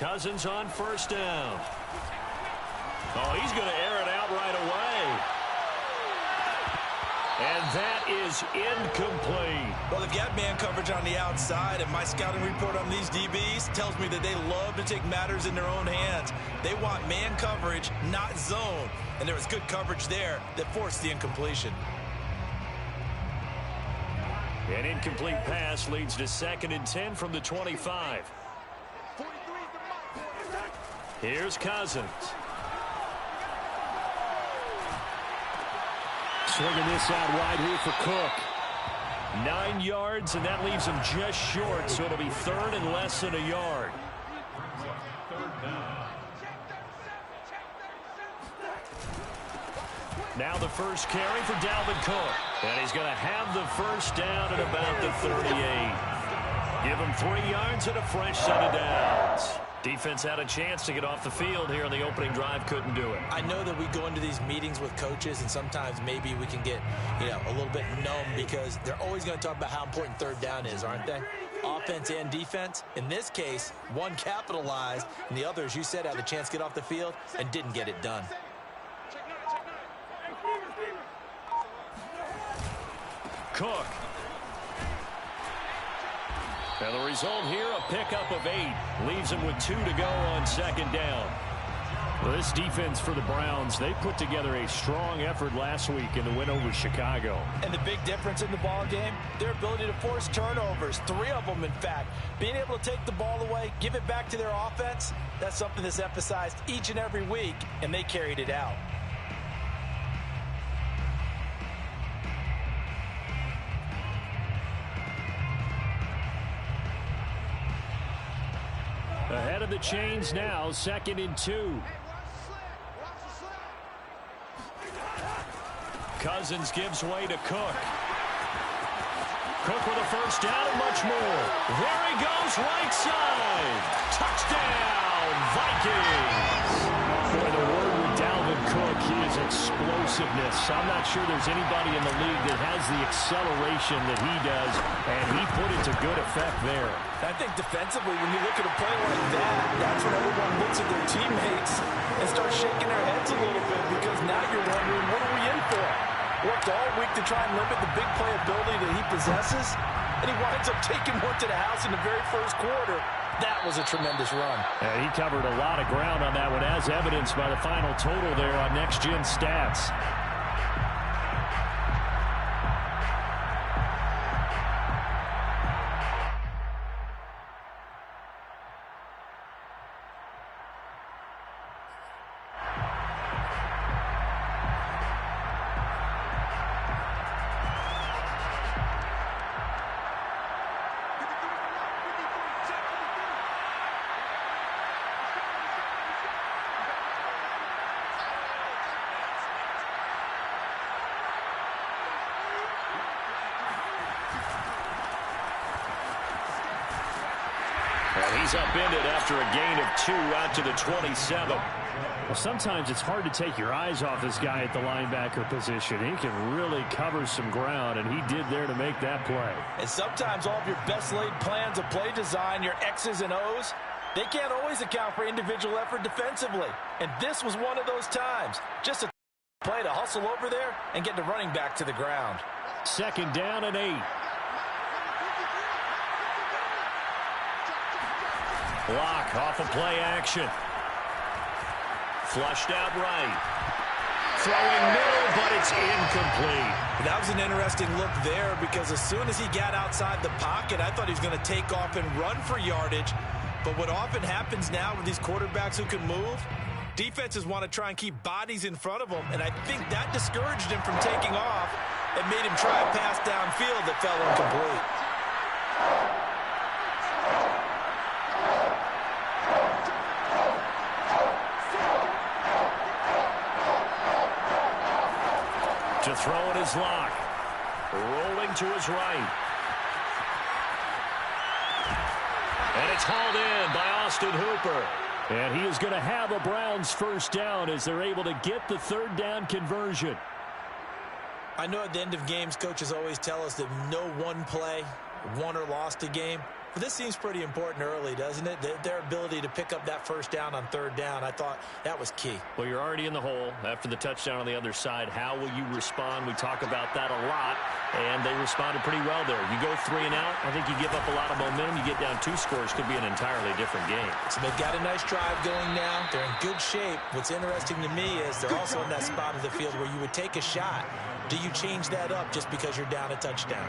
Cousins on first down. Oh, he's going to air it out right away. And that is incomplete. Well, they've got man coverage on the outside, and my scouting report on these DBs tells me that they love to take matters in their own hands. They want man coverage, not zone. And there was good coverage there that forced the incompletion. An incomplete pass leads to 2nd and 10 from the 25. Here's Cousins. Swinging this out wide here for Cook. 9 yards, and that leaves him just short, so it'll be 3rd and less than a yard. Now the first carry for Dalvin Cook. And he's going to have the first down at about the 38. Give him 3 yards and a fresh set of downs. Defense had a chance to get off the field here on the opening drive, couldn't do it. I know that we go into these meetings with coaches, and sometimes maybe we can get, a little bit numb because they're always going to talk about how important 3rd down is, aren't they? Offense and defense. In this case, one capitalized, and the other, as you said, had a chance to get off the field and didn't get it done. Cook. And the result here, a pickup of 8. Leaves him with 2 to go on 2nd down. Well, this defense for the Browns, they put together a strong effort last week in the win over Chicago. And the big difference in the ball game, their ability to force turnovers, 3 of them, in fact. Being able to take the ball away, give it back to their offense, that's something that's emphasized each and every week, and they carried it out. Ahead of the chains now, 2nd and 2. Cousins gives way to Cook. Cook with a first down and much more. There he goes, right side. Touchdown, Vikings. Boy, the word with Dalvin Cook, his explosiveness. I'm not sure there's anybody in the league that has the acceleration that he does, and he put it to good effect there. I think defensively, when you look at a play like that, that's when everyone looks at their teammates and starts shaking their heads a little bit, because now you're wondering, what are we in for? Worked all week to try and limit the big play ability that he possesses, and he winds up taking one to the house in the very first quarter. That was a tremendous run. He covered a lot of ground on that one, as evidenced by the final total there on Next Gen Stats. He's upended after a gain of 2 out to the 27. Well, sometimes it's hard to take your eyes off this guy at the linebacker position. He can really cover some ground, and he did there to make that play. And sometimes all of your best laid plans of play design, your X's and O's, they can't always account for individual effort defensively. And this was one of those times. Just a play to hustle over there and get the running back to the ground. 2nd down and 8. Block off of play action. Flushed out right. Throwing middle, but it's incomplete. That was an interesting look there, because as soon as he got outside the pocket, I thought he was going to take off and run for yardage. But what often happens now with these quarterbacks who can move, defenses want to try and keep bodies in front of them, and I think that discouraged him from taking off and made him try a pass downfield that fell incomplete. To throw it is Locke. Rolling to his right. And it's hauled in by Austin Hooper. And he is going to have a Browns first down as they're able to get the 3rd down conversion. I know at the end of games, coaches always tell us that no one play won or lost a game. This seems pretty important early, doesn't it? Their ability to pick up that first down on third down, I thought that was key. Well, you're already in the hole after the touchdown on the other side. How will you respond? We talk about that a lot, and they responded pretty well there. You go 3 and out, I think you give up a lot of momentum. You get down 2 scores, could be an entirely different game. So they've got a nice drive going now. They're in good shape. What's interesting to me is they're also in that spot of the field where you would take a shot. Do you change that up just because you're down a touchdown?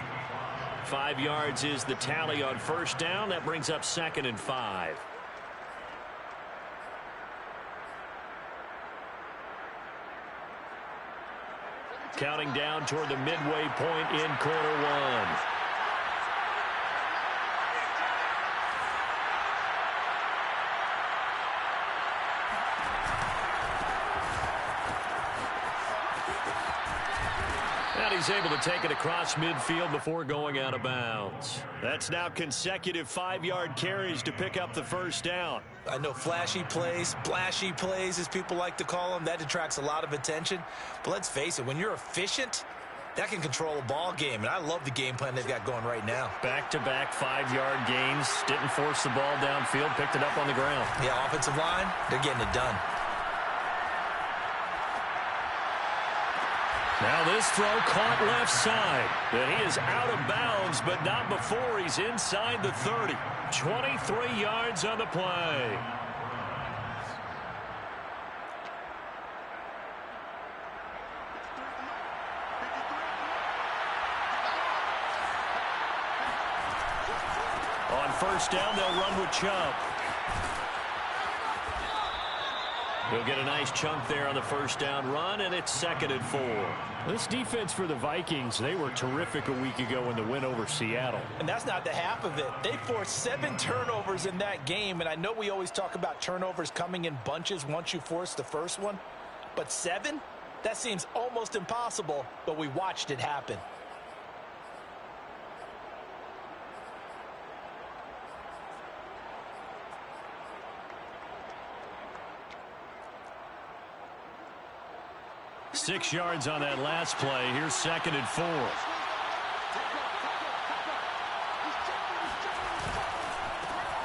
5 yards is the tally on first down. That brings up 2nd and 5. Counting down toward the midway point in quarter 1. And he's able to take it across midfield before going out of bounds. That's now consecutive 5-yard carries to pick up the first down. I know flashy plays, splashy plays, as people like to call them, that attracts a lot of attention. But let's face it, when you're efficient, that can control a ball game. And I love the game plan they've got going right now. Back-to-back 5-yard gains. Didn't force the ball downfield. Picked it up on the ground. Yeah, offensive line, they're getting it done. Now this throw caught left side. And he is out of bounds, but not before he's inside the 30. 23 yards on the play. On first down, they'll run with Chubb. He'll get a nice chunk there on the first down run, and it's 2nd and 4. This defense for the Vikings, they were terrific a week ago in the win over Seattle. And that's not the half of it. They forced 7 turnovers in that game, and I know we always talk about turnovers coming in bunches once you force the first one. But 7? That seems almost impossible, but we watched it happen. Six yards on that last play. Here's 2nd and 4.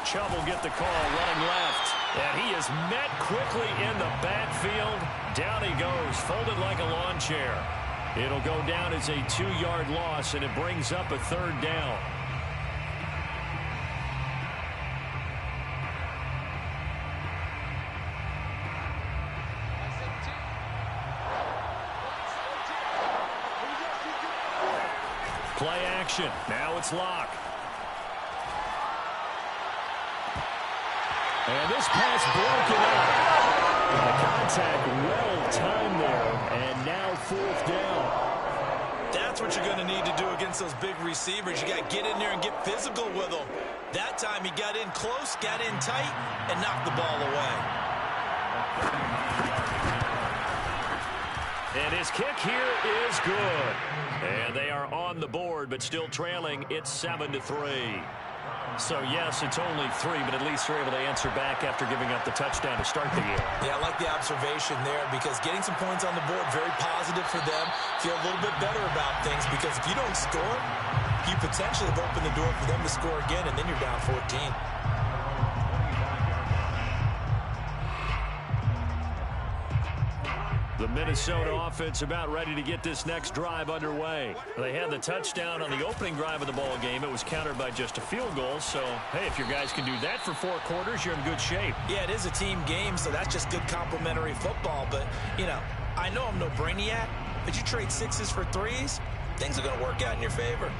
Chubb will get the call running left. And he is met quickly in the backfield. Down he goes, folded like a lawn chair. It'll go down as a 2-yard loss, and it brings up a 3rd down. Play action. Now it's Locke. And this pass broken up. The contact well timed there. And now 4th down. That's what you're going to need to do against those big receivers. You got to get in there and get physical with them. That time he got in close, got in tight, and knocked the ball away. And his kick here is good. And they are on the board, but still trailing. It's 7-3. So, yes, it's only 3, but at least they're able to answer back after giving up the touchdown to start the year. Yeah, I like the observation there because getting some points on the board, very positive for them. Feel a little bit better about things because if you don't score, you potentially have opened the door for them to score again, and then you're down 14. The Minnesota offense about ready to get this next drive underway. They had the touchdown on the opening drive of the ball game. It was countered by just a field goal. So, hey, if your guys can do that for 4 quarters, you're in good shape. Yeah, it is a team game, so that's just good complementary football. But, you know, I know I'm no brainiac, but you trade 6s for 3s, things are going to work out in your favor.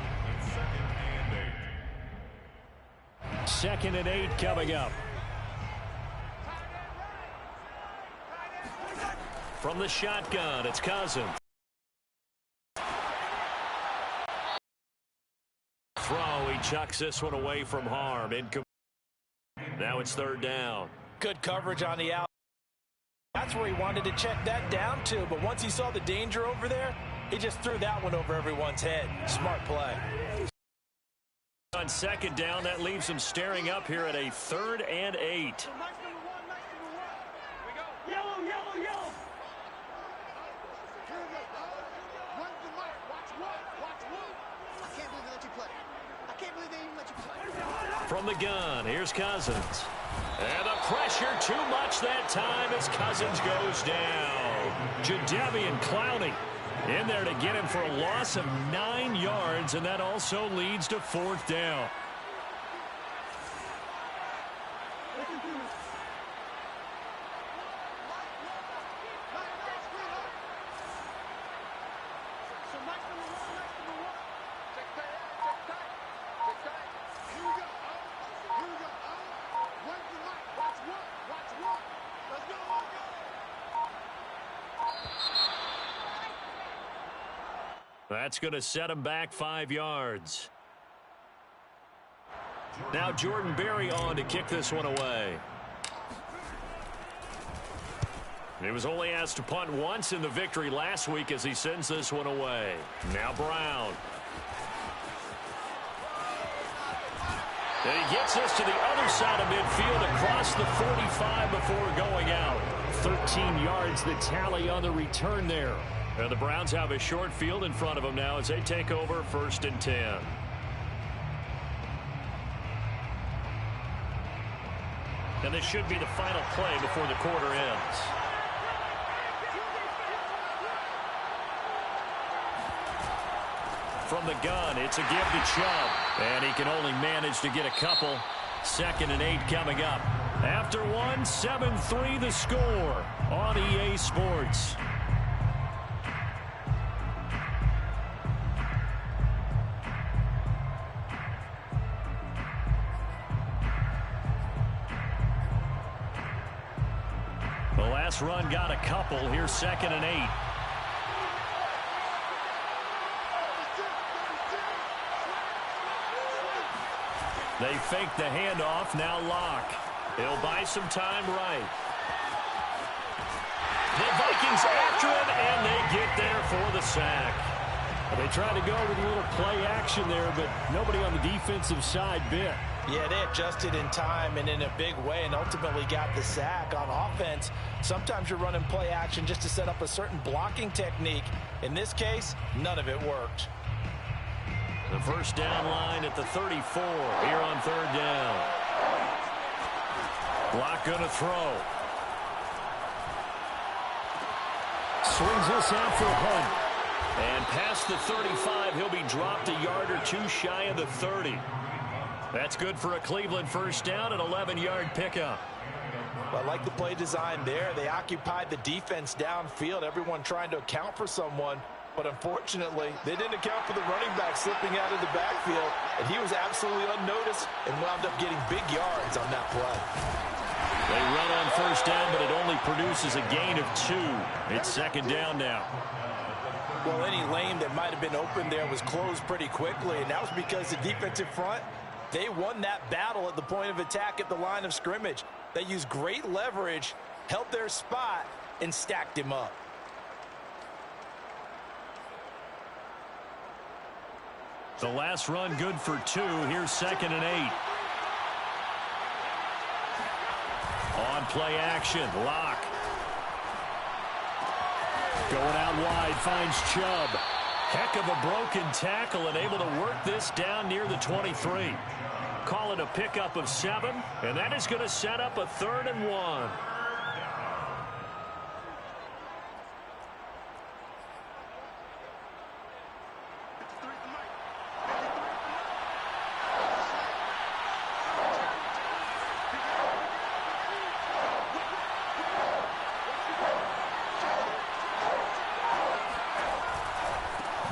2nd and 8 coming up. From the shotgun, it's Cousins. Throw, he chucks this one away from harm. Now it's 3rd down. Good coverage on the out. That's where he wanted to check that down to, but once he saw the danger over there, he just threw that one over everyone's head. Smart play. On 2nd down, that leaves him staring up here at a 3rd and 8. From the gun, here's Cousins. And the pressure too much that time as Cousins goes down. Jadeveon Clowney in there to get him for a loss of 9 yards, and that also leads to 4th down. That's going to set him back 5 yards. Now Jordan Berry on to kick this one away. He was only asked to punt once in the victory last week as he sends this one away. Now Brown. And he gets us to the other side of midfield across the 45 before going out. 13 yards the tally on the return there. And the Browns have a short field in front of them now as they take over 1st and 10. And this should be the final play before the quarter ends. From the gun, it's a give to Chubb. And he can only manage to get a couple. 2nd and 8 coming up. After one, 7-3 the score on EA Sports. The last run got a couple. Here's 2nd and 8. They fake the handoff. Now Locke. He'll buy some time right. The Vikings after him, and they get there for the sack. They tried to go with a little play action there, but nobody on the defensive side bit. Yeah, they adjusted in time and in a big way and ultimately got the sack. On offense, sometimes you're running play action just to set up a certain blocking technique. In this case, none of it worked. The first down line at the 34 here on 3rd down. Locke going to throw. Swings us out for a punt. And past the 35, he'll be dropped a yard or two shy of the 30. That's good for a Cleveland first down, an 11-yard pickup. I like the play design there. They occupied the defense downfield, everyone trying to account for someone. But unfortunately, they didn't account for the running back slipping out of the backfield, and he was absolutely unnoticed and wound up getting big yards on that play. They run on first down, but it only produces a gain of 2. It's 2nd down now. Well, any lane that might have been open there was closed pretty quickly, and that was because the defensive front, they won that battle at the point of attack at the line of scrimmage. They used great leverage, held their spot, and stacked him up. The last run good for 2. Here's 2nd and 8. On play action, Locke. Going out wide, finds Chubb. Heck of a broken tackle and able to work this down near the 23. Call it a pickup of 7, and that is going to set up a 3rd and 1.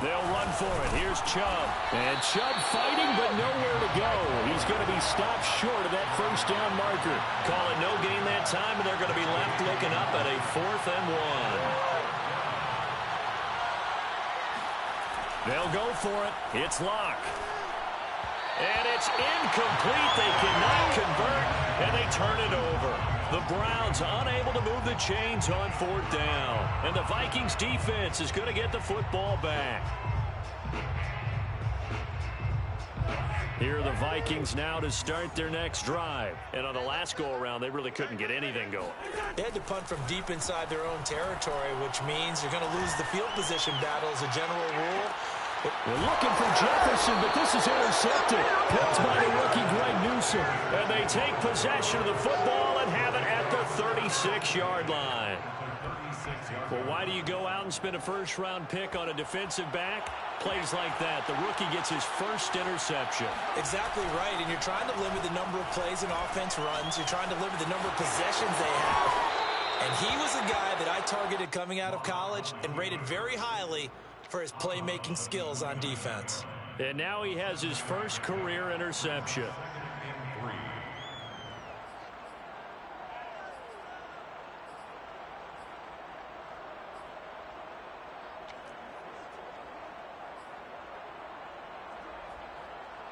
They'll run for it. Here's Chubb. And Chubb fighting, but nowhere to go. He's going to be stopped short of that first down marker. Call it no gain that time, and they're going to be left looking up at a 4th and 1. They'll go for it. It's Locke. And it's incomplete. They cannot convert, and they turn it over. The Browns unable to move the chains on 4th down. And the Vikings defense is going to get the football back. Here are the Vikings now to start their next drive. And on the last go-around, they really couldn't get anything going. They had to punt from deep inside their own territory, which means you're going to lose the field position battle as a general rule. They're looking for Jefferson, but this is intercepted. Picked by the rookie Greg Newsome. And they take possession of the football and have it at the 36-yard line. Well, why do you go out and spend a first-round pick on a defensive back? Plays like that. The rookie gets his first interception. Exactly right, and you're trying to limit the number of plays an offense runs. You're trying to limit the number of possessions they have. And he was a guy that I targeted coming out of college and rated very highly for his playmaking skills on defense. And now he has his first career interception.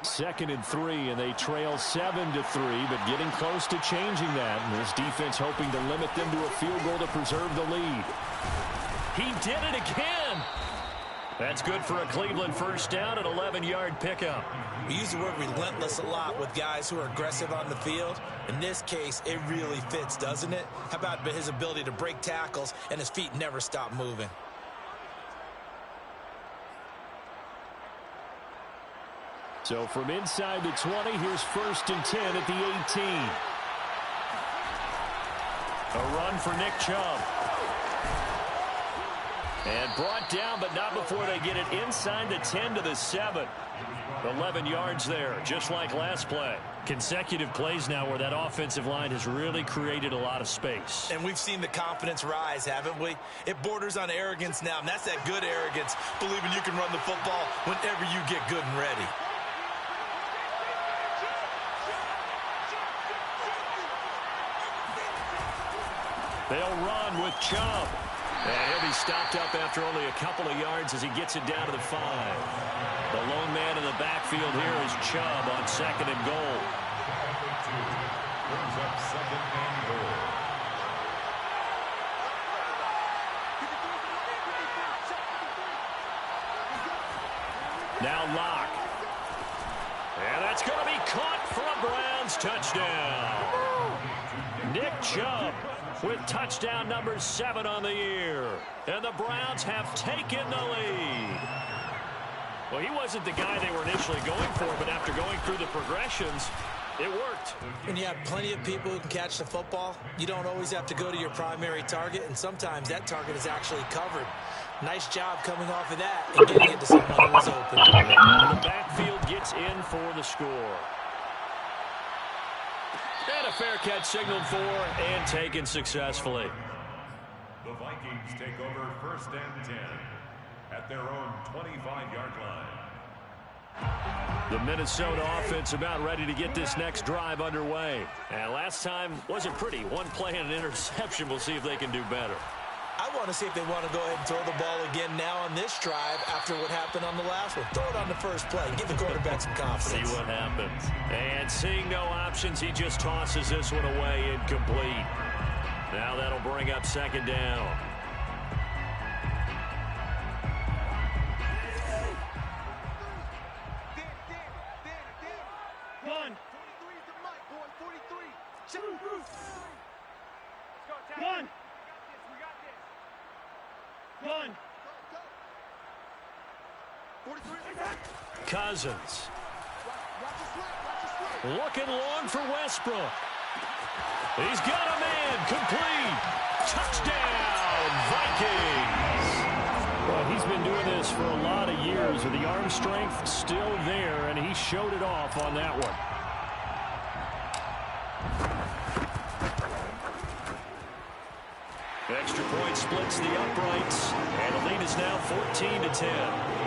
Second and 3, and they trail 7-3, but getting close to changing that. And this defense hoping to limit them to a field goal to preserve the lead. He did it again. That's good for a Cleveland first down, an 11-yard pickup. We use the word relentless a lot with guys who are aggressive on the field. In this case, it really fits, doesn't it? How about his ability to break tackles and his feet never stop moving? So from inside the 20, here's 1st and 10 at the 18. A run for Nick Chubb. And brought down, but not before they get it inside the 10 to the 7. 11 yards there, just like last play. Consecutive plays now where that offensive line has really created a lot of space. And we've seen the confidence rise, haven't we? It borders on arrogance now, and that's that good arrogance, believing you can run the football whenever you get good and ready. They'll run with Chubb. And he'll be stopped up after only a couple of yards as he gets it down to the 5. The lone man in the backfield here is Chubb on 2nd and goal. Brings up 2nd and goal. Now Locke. And that's going to be caught for a Browns touchdown. Nick Chubb with touchdown number 7 on the year. And the Browns have taken the lead. Well, he wasn't the guy they were initially going for, but after going through the progressions, it worked. When you have plenty of people who can catch the football, you don't always have to go to your primary target, and sometimes that target is actually covered. Nice job coming off of that and getting it to someone who was open. And the backfield gets in for the score. And a fair catch signaled for and taken successfully. The Vikings take over 1st and 10 at their own 25-yard line. The Minnesota offense about ready to get this next drive underway. And last time wasn't pretty. One play and an interception. We'll see if they can do better. I want to see if they want to go ahead and throw the ball again now on this drive after what happened on the last one. Throw it on the first play. Give the quarterback some confidence. See what happens. And seeing no options, he just tosses this one away incomplete. Now that'll bring up 2nd down. Cousins. Looking long for Westbrook. He's got a man. Complete. Touchdown, Vikings. Well, he's been doing this for a lot of years with the arm strength still there, and he showed it off on that one. Extra point splits the uprights, and the lead is now 14-10.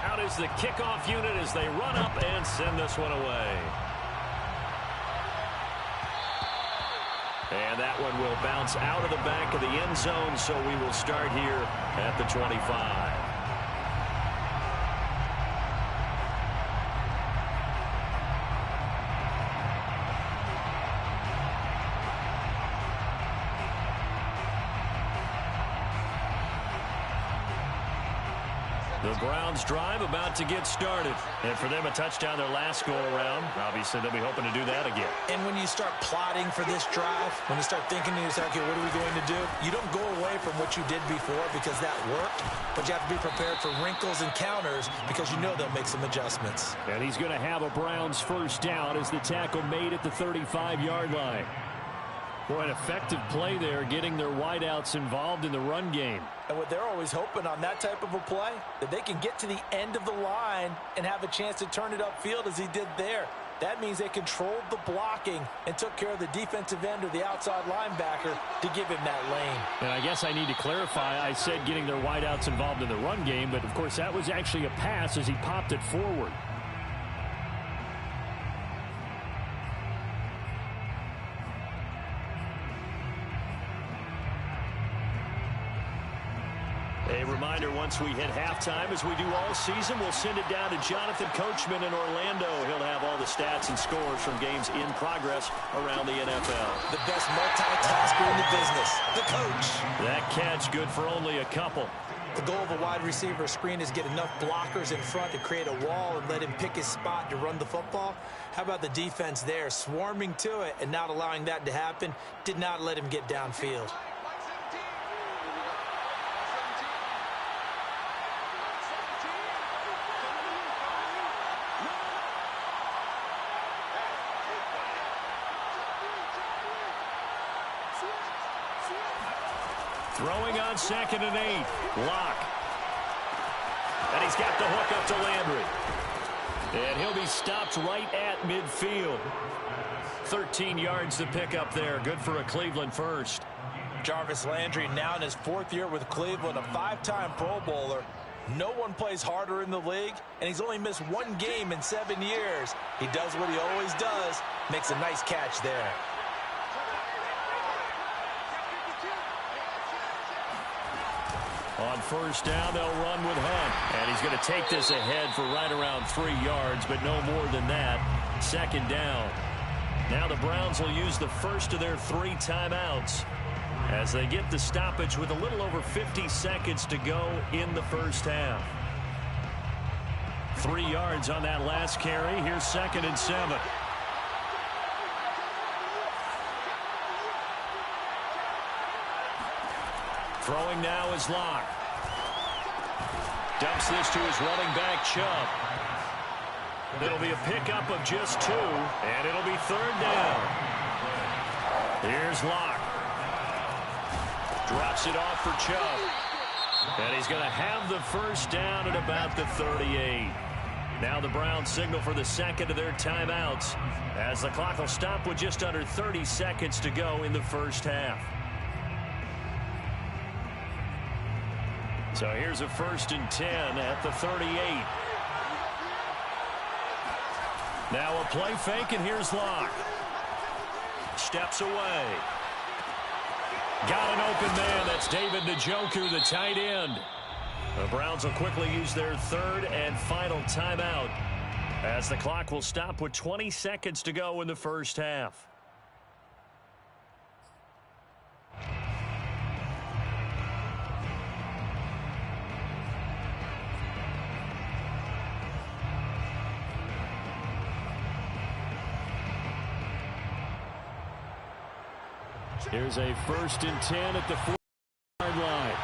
Out is the kickoff unit as they run up and send this one away. And that one will bounce out of the back of the end zone, so we will start here at the 25. The The Browns drive about to get started. And for them, a touchdown their last go-around. Obviously, they'll be hoping to do that again. And when you start plotting for this drive, when you start thinking to yourself, okay, what are we going to do? You don't go away from what you did before because that worked, but you have to be prepared for wrinkles and counters because you know they'll make some adjustments. And he's going to have a Browns first down as the tackle made at the 35-yard line. Boy, an effective play there, getting their wideouts involved in the run game. And what they're always hoping on that type of a play, that they can get to the end of the line and have a chance to turn it upfield as he did there. That means they controlled the blocking and took care of the defensive end or the outside linebacker to give him that lane. And I guess I need to clarify, I said getting their wideouts involved in the run game, but of course that was actually a pass as he popped it forward. A reminder, once we hit halftime, as we do all season, we'll send it down to Jonathan Coachman in Orlando. He'll have all the stats and scores from games in progress around the NFL. The best multitasker in the business, the coach. That catch good for only a couple. The goal of a wide receiver screen is get enough blockers in front to create a wall and let him pick his spot to run the football. How about the defense there, swarming to it and not allowing that to happen? Did not let him get downfield. Throwing on 2nd and 8. Lock. And he's got the hook up to Landry. And he'll be stopped right at midfield. 13 yards to pick up there. Good for a Cleveland first. Jarvis Landry now in his 4th year with Cleveland, a 5-time Pro Bowler. No one plays harder in the league, and he's only missed 1 game in 7 years. He does what he always does. Makes a nice catch there. On first down, they'll run with Hunt. And he's going to take this ahead for right around 3 yards, but no more than that. 2nd down. Now the Browns will use the first of their 3 timeouts as they get the stoppage with a little over 50 seconds to go in the first half. 3 yards on that last carry. Here's 2nd and 7. Throwing now is Locke. Dumps this to his running back, Chubb. It'll be a pickup of just 2, and it'll be 3rd down. Here's Locke. Drops it off for Chubb. And he's going to have the first down at about the 38. Now the Browns signal for the 2nd of their timeouts as the clock will stop with just under 30 seconds to go in the first half. So here's a 1st and 10 at the 38. Now a play fake, and here's Locke. Steps away. Got an open man. That's David Njoku, the tight end. The Browns will quickly use their 3rd and final timeout as the clock will stop with 20 seconds to go in the first half. Here's a 1st and 10 at the 4-yard line.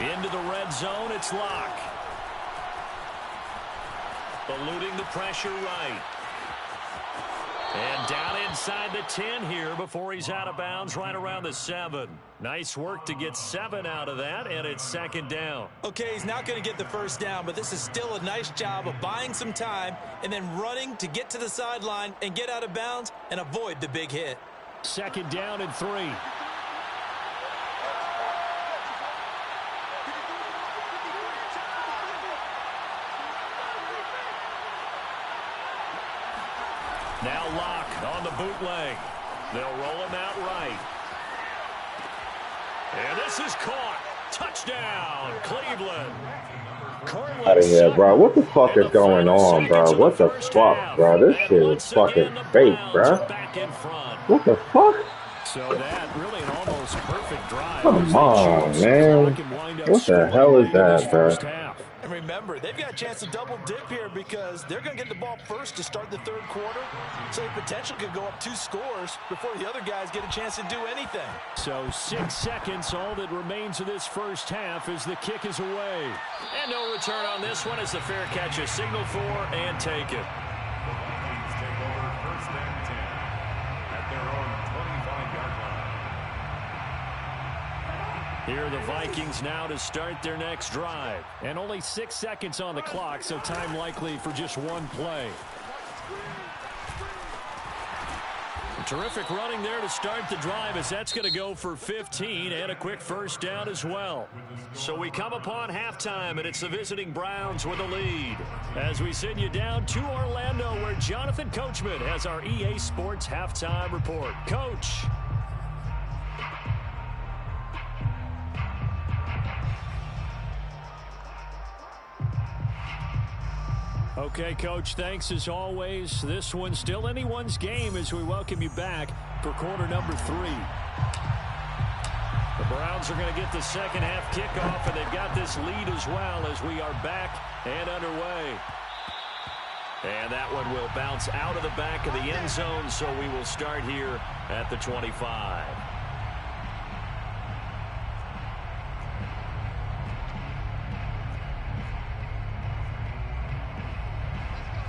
Into the red zone, it's Locke. Eluding the pressure right. And down inside the 10 here before he's out of bounds right around the 7. Nice work to get 7 out of that, and it's 2nd down. Okay, he's not going to get the first down, but this is still a nice job of buying some time and then running to get to the sideline and get out of bounds and avoid the big hit. 2nd down and 3. Now Locke on the bootleg. They'll roll him out right. And this is caught. Touchdown, Cleveland. Out of here, bro. What the fuck is going on, bro? What the fuck, bro? This shit is fucking fake, bro. What the fuck? So that really an almost perfect drive. Come on, man. What the hell is that, bro? And remember, they've got a chance to double dip here because they're going to get the ball first to start the third quarter. So the potential could go up 2 scores before the other guys get a chance to do anything. So 6 seconds, all that remains of this first half as the kick is away. And no return on this one as the fair catch is signaled for and taken. The Vikings take over first and 10 at their own 25-yard line. Here are the Vikings now to start their next drive. And only 6 seconds on the clock, so time likely for just one play. Terrific running there to start the drive as that's going to go for 15 and a quick first down as well. So we come upon halftime, and it's the visiting Browns with a lead. As we send you down to Orlando, where Jonathan Coachman has our EA Sports halftime report. Coach. Okay, Coach, thanks as always. This one's still anyone's game as we welcome you back for quarter number 3. The Browns are going to get the second half kickoff, and they've got this lead as well as we are back and underway. And that one will bounce out of the back of the end zone, so we will start here at the 25.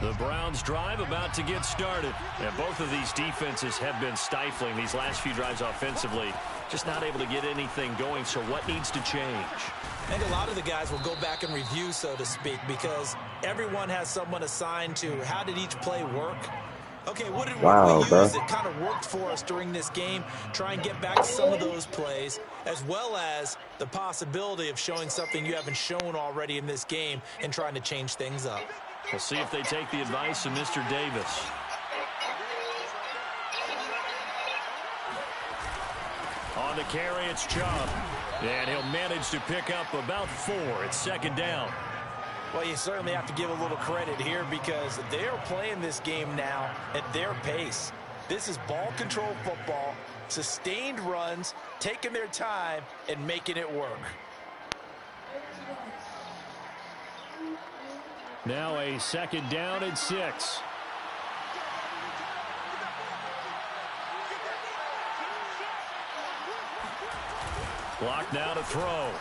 The Browns drive about to get started. And both of these defenses have been stifling these last few drives offensively. Just not able to get anything going, so what needs to change? I think a lot of the guys will go back and review, so to speak, because everyone has someone assigned to how did each play work. Okay, what did we use that kind of worked for us during this game? Try and get back to some of those plays, as well as the possibility of showing something you haven't shown already in this game and trying to change things up. We'll see if they take the advice of Mr. Davis. On the carry, it's Chubb. And he'll manage to pick up about 4. It's second down. Well, you certainly have to give a little credit here because they're playing this game now at their pace. This is ball control football, sustained runs, taking their time, and making it work. Now a second down and 6. Clock now to throw.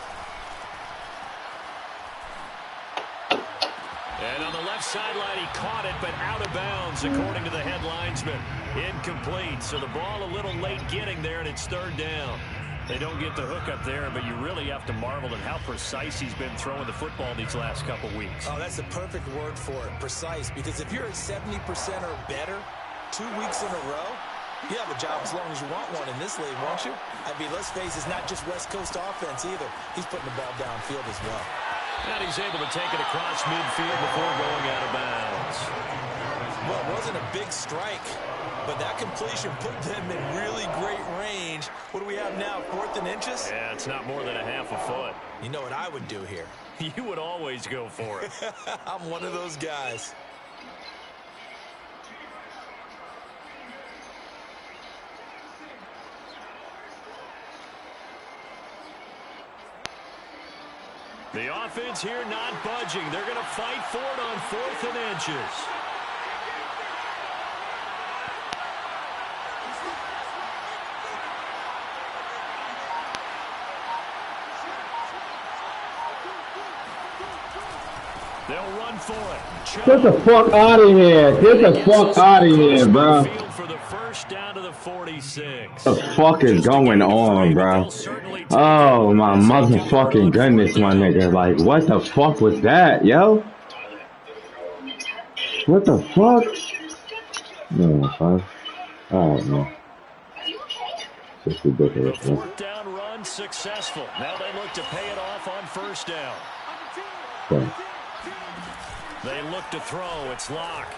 And on the left sideline, he caught it, but out of bounds, according to the head linesman. Incomplete, so the ball a little late getting there, and it's third down. They don't get the hook up there, but you really have to marvel at how precise he's been throwing the football these last couple weeks. Oh, that's the perfect word for it, precise, because if you're at 70% or better 2 weeks in a row, you have a job as long as you want one in this league, won't you? I mean, let's face it, it's not just West Coast offense either. He's putting the ball downfield as well. And he's able to take it across midfield before going out of bounds. Well, it wasn't a big strike, but that completion put them in really great range. What do we have now, 4th and inches? Yeah, it's not more than a half a foot. You know what I would do here? You would always go for it. I'm one of those guys. The offense here not budging. They're going to fight for it on 4th and inches. They'll run for it. Get the fuck out of here. Get the fuck out of here, bro. For the first down to the 46. What the fuck is going on, bro? Oh, my motherfucking goodness, my nigga. Like, what the fuck was that, yo? What the fuck? No, fine. Alright, man. It's just ridiculous, The man. 4th down run successful. Now they look to pay it off on first down. Okay. They look to throw. It's Locke.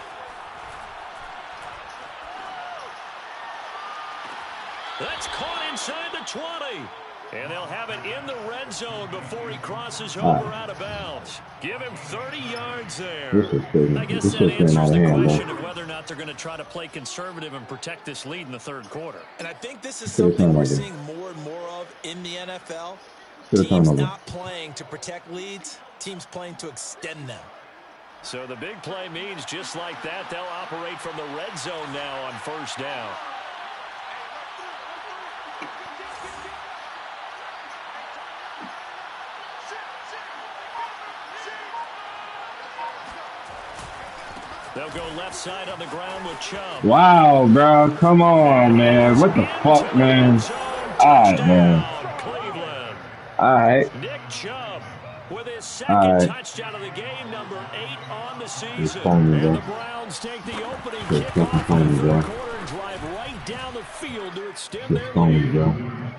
That's caught inside the 20. And they'll have it in the red zone before he crosses over out of bounds. Give him 30 yards there. This is crazy. I guess This that is getting answers out of the hand, question bro. of whether or not thought they're going to try to play conservative and protect this lead in the third quarter. And I think this is something we're seeing more and more of in the NFL. Teams not playing to protect leads, teams playing to extend them. So the big play means just like that, they'll operate from the red zone now on first down. They'll go left side on the ground with Chubb. Wow, bro. Come on, man. What the fuck, man? Alright, man. Alright. Nick Chubb with his second touchdown of the game, number 8 on the season. And the Browns take the opening kickoff in the third quarter and drive right down the field to extend their lead.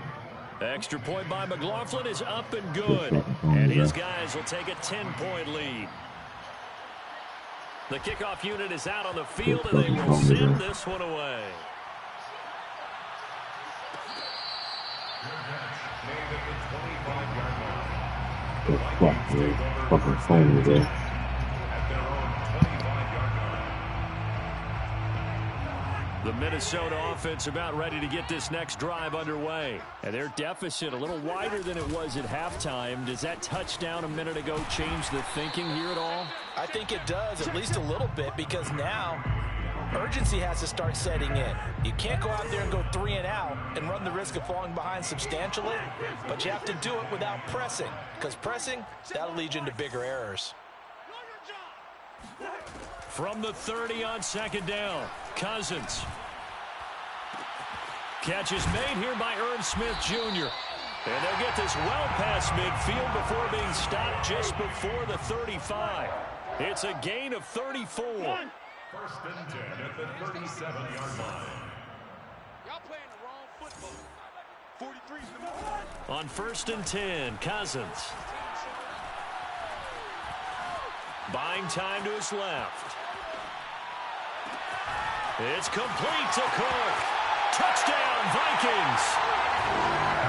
Extra point by McLaughlin is up and good. And his guys will take a 10-point lead. The kickoff unit is out on the field, and they will send this one away. Fucking phone today. The Minnesota offense about ready to get this next drive underway. And their deficit a little wider than it was at halftime. Does that touchdown a minute ago change the thinking here at all? I think it does, at least a little bit, because now urgency has to start setting in. You can't go out there and go 3 and out and run the risk of falling behind substantially, but you have to do it without pressing, because pressing, that'll lead you into bigger errors. From the 30 on second down, Cousins. Catch is made here by Irv Smith Jr. And they'll get this well past midfield before being stopped just before the 35. It's a gain of 34. First and 10 at the 37-yard line. Y'all playing the wrong football. 43's the move. On first and 10, Cousins. Buying time to his left. It's complete to Cook. Touchdown, Vikings.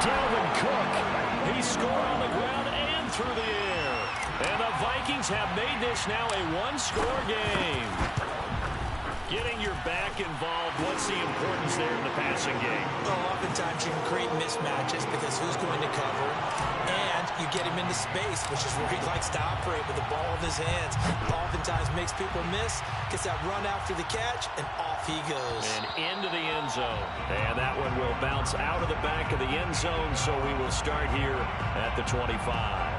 Dalvin Cook. He scored on the ground and through the air. And the Vikings have made this now a one-score game. Getting your back involved, what's the importance there in the passing game? Well, oftentimes you can create mismatches because who's going to cover, and you get him into space, which is where he likes to operate with the ball in his hands. Oftentimes makes people miss, gets that run after the catch, and off he goes. And into the end zone. And that one will bounce out of the back of the end zone, so we will start here at the 25.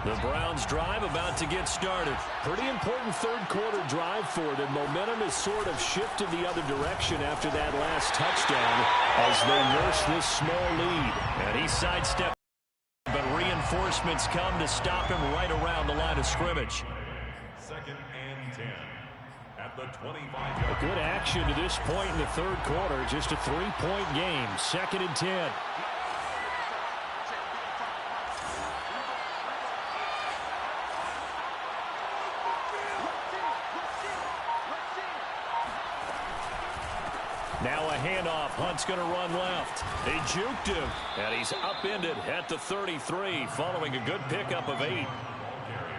The Browns drive about to get started. Pretty important third quarter drive for them. Momentum has sort of shifted the other direction after that last touchdown as they nurse this small lead. And he sidestepped, but reinforcements come to stop him right around the line of scrimmage. Second and 10 at the 25-yard. Good action to this point in the third quarter. Just a 3-point game. Second and 10. Now a handoff. Hunt's going to run left. They juked him, and he's upended at the 33 following a good pickup of 8.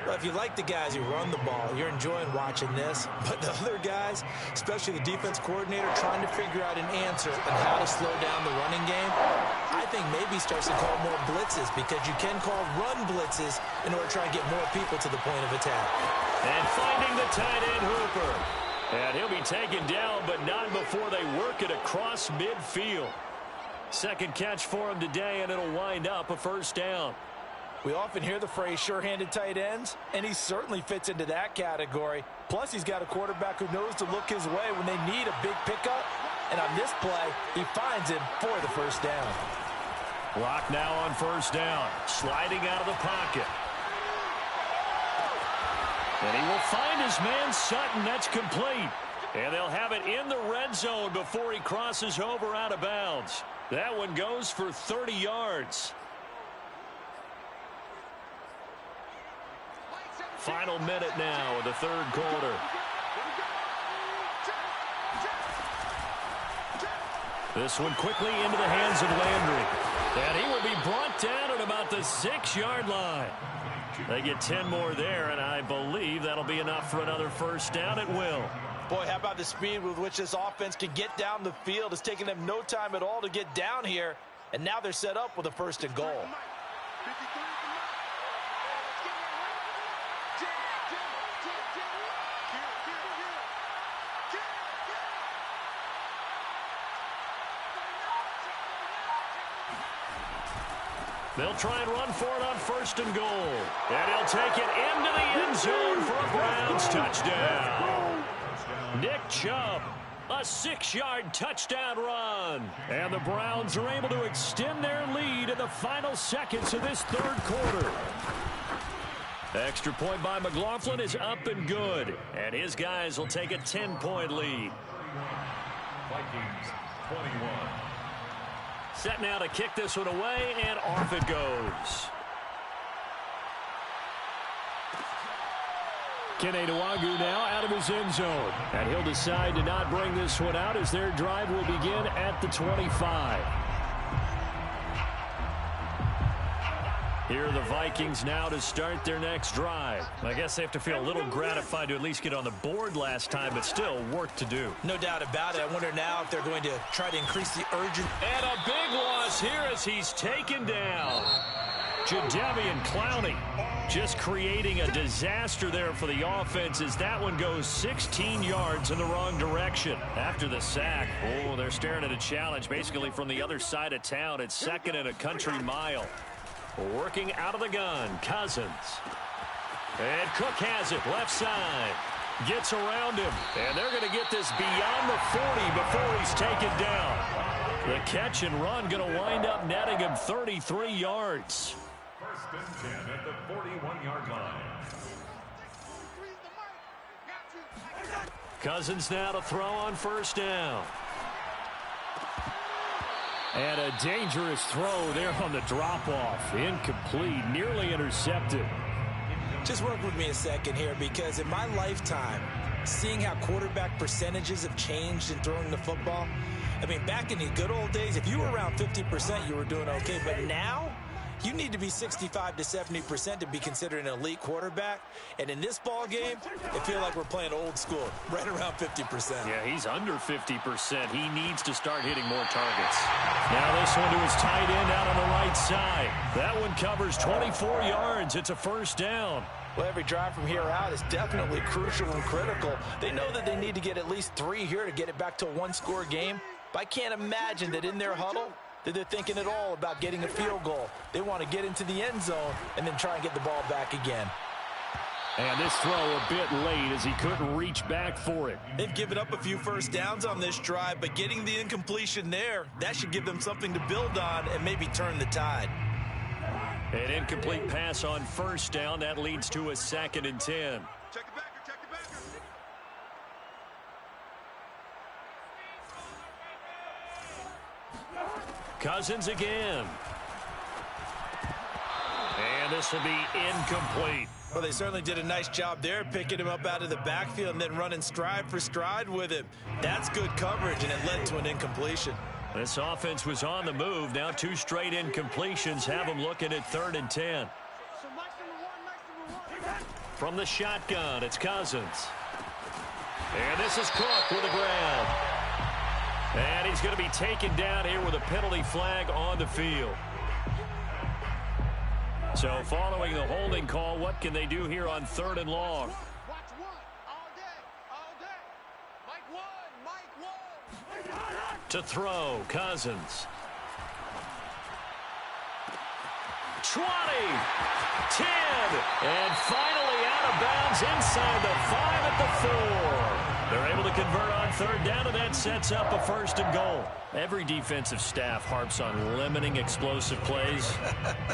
Well, if you like the guys who run the ball, you're enjoying watching this. But the other guys, especially the defense coordinator, trying to figure out an answer on how to slow down the running game, I think maybe starts to call more blitzes, because you can call run blitzes in order to try and get more people to the point of attack. And finding the tight end Hooper. And he'll be taken down, but not before they work it across midfield. Second catch for him today, and it'll wind up a first down. We often hear the phrase sure-handed tight ends, and he certainly fits into that category. Plus, he's got a quarterback who knows to look his way when they need a big pickup. And on this play, he finds him for the first down. Lock now on first down. Sliding out of the pocket. And he will find his man Sutton. That's complete. And they'll have it in the red zone before he crosses over out of bounds. That one goes for 30 yards. Final minute now of the third quarter. This one quickly into the hands of Landry. And he will be brought down at about the 6-yard line. They get 10 more there, and I believe that'll be enough for another first down at will. Boy, how about the speed with which this offense can get down the field? It's taken them no time at all to get down here, and now they're set up with a first and goal. They'll try and run for it on first and goal. And he'll take it into the end zone for a Browns touchdown. Nick Chubb, a 6-yard touchdown run. And the Browns are able to extend their lead in the final seconds of this third quarter. Extra point by McLaughlin is up and good. And his guys will take a 10-point lead. Vikings 21. Set now to kick this one away, and off it goes. Kene Nwangwu now out of his end zone. And he'll decide to not bring this one out as their drive will begin at the 25. Here are the Vikings now to start their next drive. I guess they have to feel a little gratified to at least get on the board last time, but still work to do. No doubt about it. I wonder now if they're going to try to increase the urgency. And a big loss here as he's taken down. Jadeveon Clowney just creating a disaster there for the offense as that one goes 16 yards in the wrong direction. After the sack, oh, they're staring at a challenge basically from the other side of town. It's second and a country mile. Working out of the gun, Cousins. And Cook has it, left side. Gets around him, and they're going to get this beyond the 40 before he's taken down. The catch and run going to wind up netting him 33 yards. First and 10 at the 41-yard line. Cousins now to throw on first down. And a dangerous throw there on the drop-off. Incomplete, nearly intercepted. Just work with me a second here, because in my lifetime, seeing how quarterback percentages have changed in throwing the football, I mean, back in the good old days, if you were around 50%, you were doing okay. But now, you need to be 65 to 70% to be considered an elite quarterback. And in this ball game, I feel like we're playing old school, right around 50%. Yeah, he's under 50%. He needs to start hitting more targets. Now this one to his tight end out on the right side. That one covers 24 yards. It's a first down. Well, every drive from here out is definitely crucial and critical. They know that they need to get at least 3 here to get it back to a one-score game. But I can't imagine that in their huddle that they're thinking at all about getting a field goal. They want to get into the end zone and then try and get the ball back again. And this throw a bit late as he couldn't reach back for it. They've given up a few first downs on this drive, but getting the incompletion there, that should give them something to build on and maybe turn the tide. An incomplete pass on first down. That leads to a 2nd and 10. Check it back, check it back. Cousins again. And this will be incomplete. Well, they certainly did a nice job there, picking him up out of the backfield and then running stride for stride with him. That's good coverage, and it led to an incompletion. This offense was on the move. Now 2 straight incompletions have them looking at 3rd and 10. From the shotgun, it's Cousins. And this is Cook with a grab. And he's going to be taken down here with a penalty flag on the field. So following the holding call, what can they do here on 3rd and long? Watch one all day. Mike one. To throw, Cousins. 20, 10, and finally out of bounds inside the 5 at the 4. They're able to convert on 3rd down, and that sets up a 1st and goal. Every defensive staff harps on limiting explosive plays.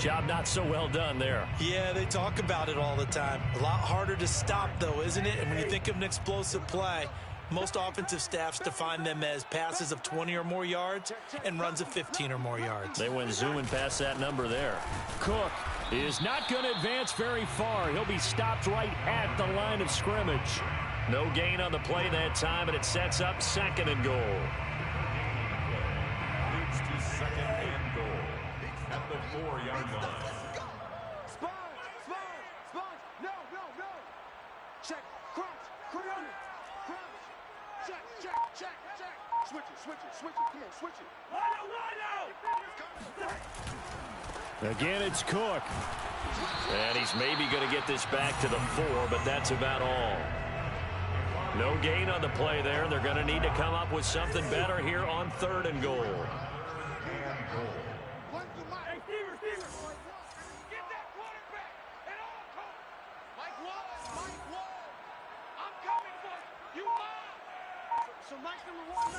Job not so well done there. Yeah, they talk about it all the time. A lot harder to stop, though, isn't it? And when you think of an explosive play, Most offensive staffs define them as passes of 20 or more yards and runs of 15 or more yards. They went zooming past that number there. Cook is not going to advance very far. He'll be stopped right at the line of scrimmage. No gain on the play that time, and it sets up 2nd and goal. Leads to 2nd and goal at the 4-yard line. No. Check, crunch, check. Switch it. Come on, switch it. Again, it's Cook. And he's maybe going to get this back to the 4, but that's about all. No gain on the play there. They're going to need to come up with something better here on 3rd and goal. Hey, Stever. Get that quarterback at all costs. Mike Wall. I'm coming for you. So Mike's number one.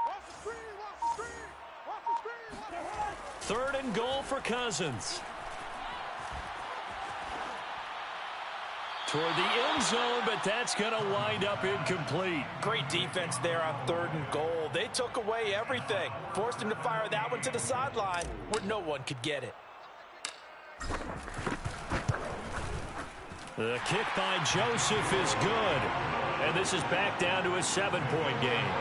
Watch the screen. 3rd and goal for Cousins. Toward the end zone, but that's going to wind up incomplete. Great defense there on 3rd and goal. They took away everything. Forced him to fire that one to the sideline where no one could get it. The kick by Joseph is good. And this is back down to a 7-point game.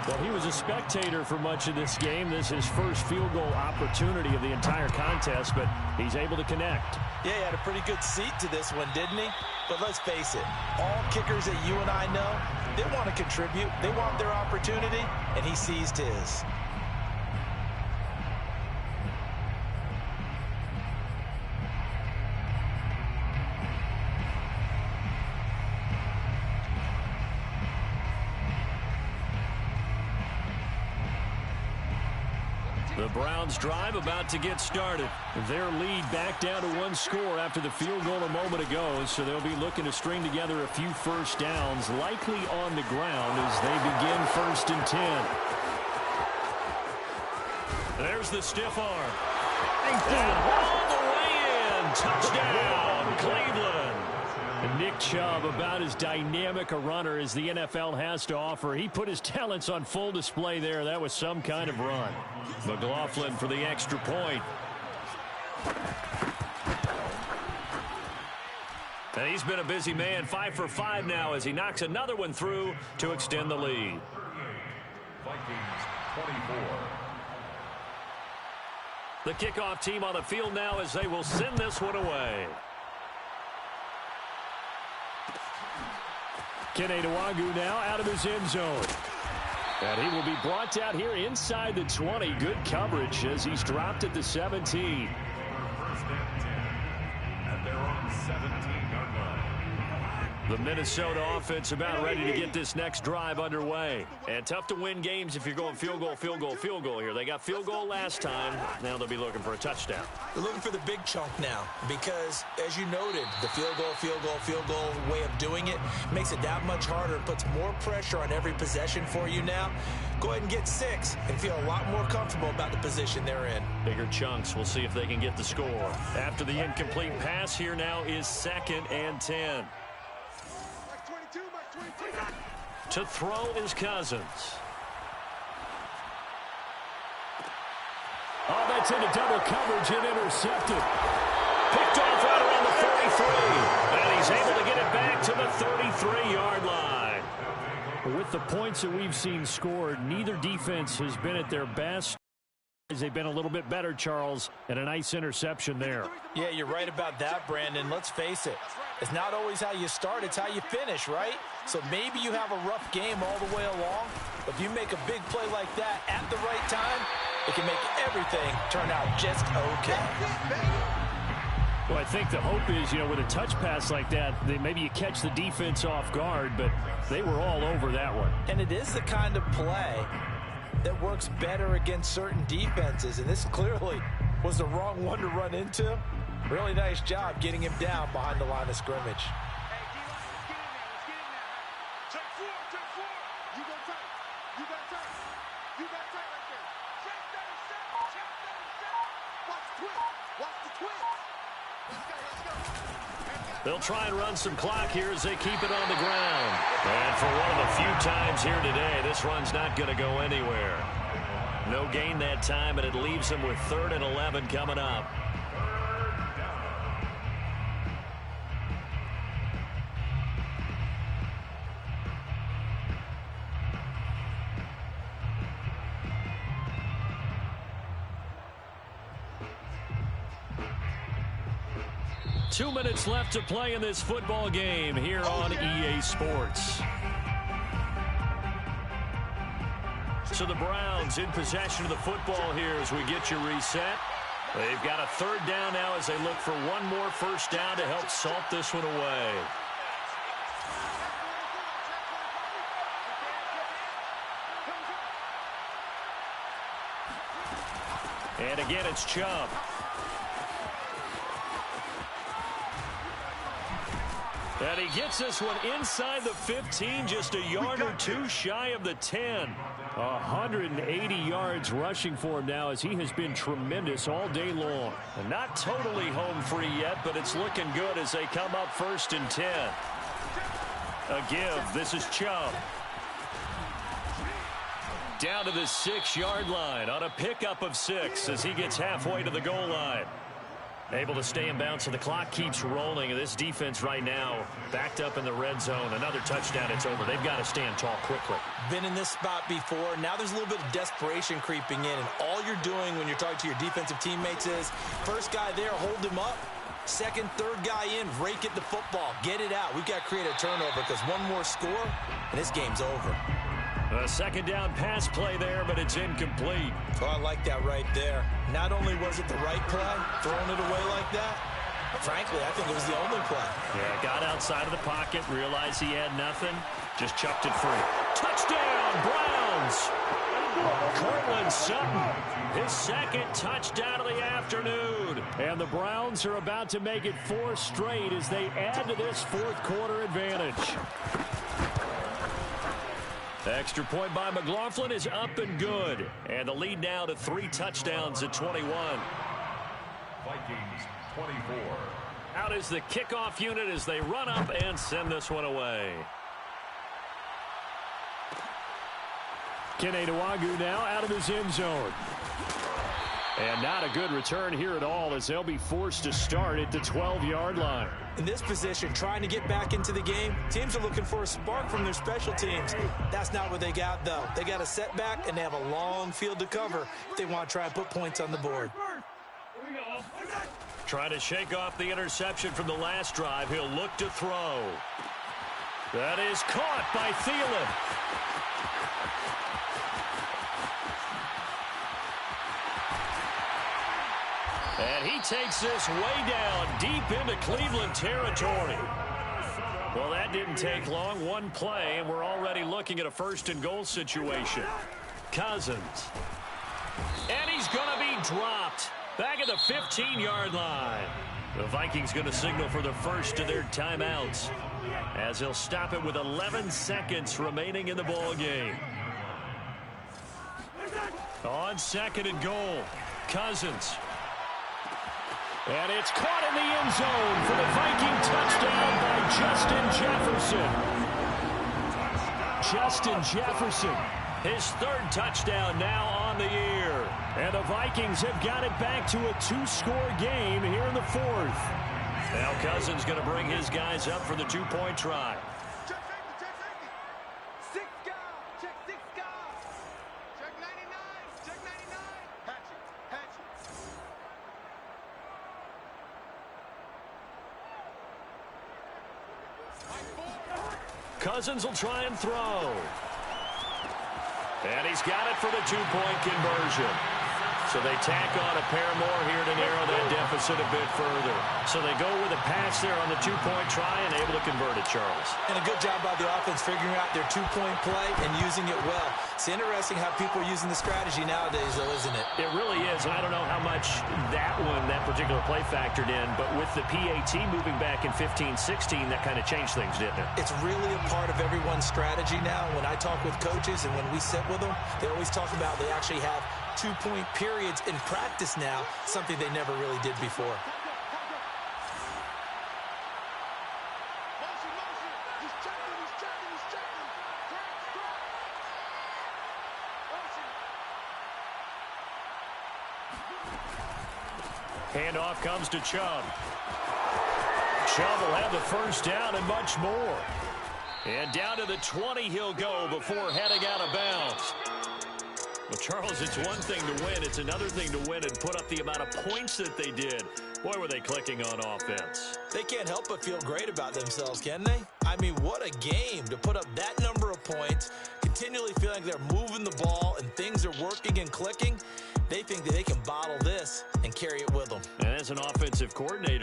Well, he was a spectator for much of this game. This is his first field goal opportunity of the entire contest, but he's able to connect. Yeah, he had a pretty good seat to this one, didn't he? But let's face it, all kickers that you and I know, they want to contribute. They want their opportunity, and he seized his. The Browns drive about to get started. Their lead back down to 1 score after the field goal a moment ago, so they'll be looking to string together a few first downs, likely on the ground as they begin 1st and 10. There's the stiff arm. And all the way in. Touchdown, Cleveland. And Nick Chubb, about as dynamic a runner as the NFL has to offer. He put his talents on full display there. That was some kind of run. McLaughlin for the extra point. And he's been a busy man, 5 for 5 now as he knocks another one through to extend the lead. Vikings 24. The kickoff team on the field now as they will send this one away. Kene Nwangwu now out of his end zone. And he will be brought out here inside the 20. Good coverage as he's dropped at the 17. 1st and 10 at their own 17-yard line. The Minnesota offense about ready to get this next drive underway. And tough to win games if you're going field goal here. They got field goal last time. Now they'll be looking for a touchdown. They're looking for the big chunk now because, as you noted, the field goal way of doing it makes it that much harder and puts more pressure on every possession for you now. Go ahead and get 6 and feel a lot more comfortable about the position they're in. Bigger chunks. We'll see if they can get the score. After the incomplete pass, here now is 2nd and 10. To throw is Cousins. Oh, that's into double coverage and intercepted. Picked off right around the 43. And he's able to get it back to the 33-yard line. With the points that we've seen scored, neither defense has been at their best. They've been a little bit better, Charles, and a nice interception there. Yeah, you're right about that, Brandon. Let's face it. It's not always how you start, it's how you finish, right? So maybe you have a rough game all the way along, but if you make a big play like that at the right time, it can make everything turn out just okay. Well, I think the hope is, with a touch pass like that, maybe you catch the defense off guard, but they were all over that one. And it is the kind of play that works better against certain defenses, and this clearly was the wrong one to run into. Really nice job getting him down behind the line of scrimmage. Hey, D-line, let's get in there. Check 4. You got tight. You got tight right there. Check 37. Watch the twist. Let's go. They'll try and run some clock here as they keep it on the ground. And for one of the few times here today, this run's not going to go anywhere. No gain that time, and it leaves them with 3rd and 11 coming up. Two minutes left to play in this football game here on EA Sports. So the Browns in possession of the football here as we get you reset. They've got a 3rd down now as they look for one more first down to help salt this one away. And again, it's Chubb. And he gets this one inside the 15, just a yard or two shy of the 10. 180 yards rushing for him now as he has been tremendous all day long. And not totally home free yet, but it's looking good as they come up 1st and 10. A give. This is Chubb. Down to the 6-yard line on a pickup of 6 as he gets halfway to the goal line. Able to stay in bounds, so the clock keeps rolling. And this defense right now backed up in the red zone. Another touchdown, it's over. They've got to stand tall quickly. Been in this spot before. Now there's a little bit of desperation creeping in. And all you're doing when you're talking to your defensive teammates is, first guy there, hold him up. Second, third guy in, rake at the football. Get it out. We've got to create a turnover because one more score, and this game's over. A 2nd down pass play there, but it's incomplete. Oh, I like that right there. Not only was it the right play, throwing it away like that, but frankly, I think it was the only play. Yeah, got outside of the pocket, realized he had nothing, just chucked it free. Touchdown, Browns! Cortland Sutton, his 2nd touchdown of the afternoon. And the Browns are about to make it 4 straight as they add to this 4th quarter advantage. The extra point by McLaughlin is up and good. And the lead now to 3 touchdowns at 21. Vikings 24. Out is the kickoff unit as they run up and send this one away. Kene Nwangwu now out of his end zone. And not a good return here at all as they'll be forced to start at the 12-yard line. In this position, trying to get back into the game, teams are looking for a spark from their special teams. That's not what they got, though. They got a setback, and they have a long field to cover if they want to try and put points on the board. Trying to shake off the interception from the last drive. He'll look to throw. That is caught by Thielen. And he takes this way down deep into Cleveland territory. Well, that didn't take long. One play, and we're already looking at a 1st and goal situation. Cousins. And he's going to be dropped back at the 15-yard line. The Vikings going to signal for the first of their timeouts as they'll stop it with 11 seconds remaining in the ball game. On 2nd and goal, Cousins. And it's caught in the end zone for the Viking touchdown by Justin Jefferson. Justin Jefferson, his 3rd touchdown now on the year. And the Vikings have got it back to a 2-score game here in the 4th. Now Cousins going to bring his guys up for the 2-point try. Check 6 guard. Check 6 guard. Check 99. Check 99. Hatchet. Cousins will try and throw. And he's got it for the 2-point conversion. So they tack on a pair more here to narrow that deficit a bit further. So they go with a pass there on the 2-point try and able to convert it, Charles. And a good job by the offense figuring out their 2-point play and using it well. It's interesting how people are using the strategy nowadays, though, isn't it? It really is, and I don't know how much that particular play factored in, but with the PAT moving back in 15-16, that kind of changed things, didn't it? It's really a part of everyone's strategy now. When I talk with coaches and when we sit with them, they always talk about they actually have 2-point periods in practice now, something they never really did before. Handoff comes to Chubb. Chubb will have the first down and much more. And down to the 20 he'll go before heading out of bounds. Well, Charles, it's one thing to win. It's another thing to win and put up the amount of points that they did. Boy, were they clicking on offense. They can't help but feel great about themselves, can they? I mean, what a game to put up that number of points, continually feeling like they're moving the ball and things are working and clicking. They think that they can bottle this and carry it with them. And as an offensive coordinator,